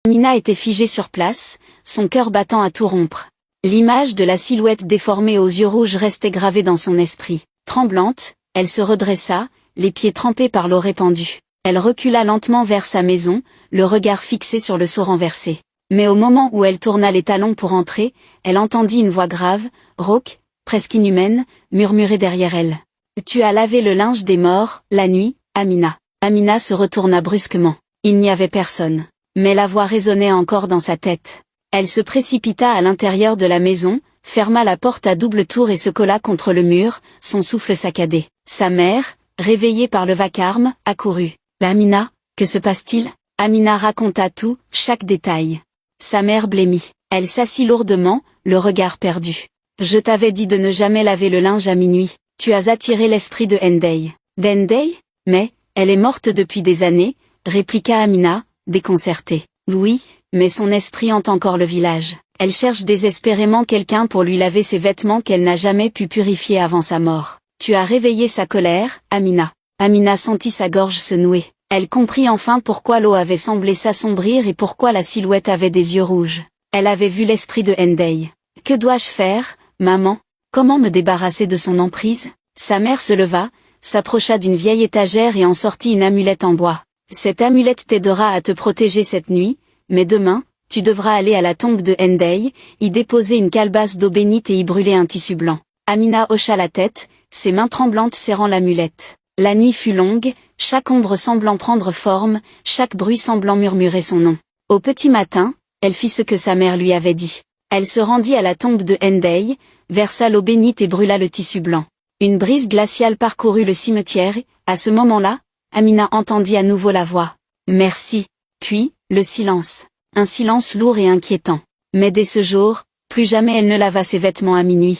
Amina était figée sur place, son cœur battant à tout rompre. L'image de la silhouette déformée aux yeux rouges restait gravée dans son esprit. Tremblante, elle se redressa, les pieds trempés par l'eau répandue. Elle recula lentement vers sa maison, le regard fixé sur le seau renversé. Mais au moment où elle tourna les talons pour entrer, elle entendit une voix grave, rauque, presque inhumaine, murmurer derrière elle. « Tu as lavé le linge des morts, la nuit, Amina. » Amina se retourna brusquement. Il n'y avait personne. Mais la voix résonnait encore dans sa tête. Elle se précipita à l'intérieur de la maison, ferma la porte à double tour et se colla contre le mur, son souffle saccadé. Sa mère, réveillée par le vacarme, accourut. « Amina, que se passe-t-il » Amina raconta tout, chaque détail. Sa mère blêmit. Elle s'assit lourdement, le regard perdu. « Je t'avais dit de ne jamais laver le linge à minuit. Tu as attiré l'esprit de Ndeye. »« D'Ndeye ? Mais, elle est morte depuis des années, » répliqua Amina, déconcertée. « Oui, mais son esprit hante encore le village. Elle cherche désespérément quelqu'un pour lui laver ses vêtements qu'elle n'a jamais pu purifier avant sa mort. Tu as réveillé sa colère, Amina. » Amina sentit sa gorge se nouer. Elle comprit enfin pourquoi l'eau avait semblé s'assombrir et pourquoi la silhouette avait des yeux rouges. Elle avait vu l'esprit de Ndeye. « Que dois-je faire, maman ? Comment me débarrasser de son emprise ?» Sa mère se leva, s'approcha d'une vieille étagère et en sortit une amulette en bois. « Cette amulette t'aidera à te protéger cette nuit, mais demain, tu devras aller à la tombe de Ndeye, y déposer une calebasse d'eau bénite et y brûler un tissu blanc. » Amina hocha la tête, ses mains tremblantes serrant l'amulette. La nuit fut longue, chaque ombre semblant prendre forme, chaque bruit semblant murmurer son nom. Au petit matin, elle fit ce que sa mère lui avait dit. Elle se rendit à la tombe de Ndeye, versa l'eau bénite et brûla le tissu blanc. Une brise glaciale parcourut le cimetière et, à ce moment-là, Amina entendit à nouveau la voix. « Merci. » Puis, le silence. Un silence lourd et inquiétant. Mais dès ce jour, plus jamais elle ne lava ses vêtements à minuit.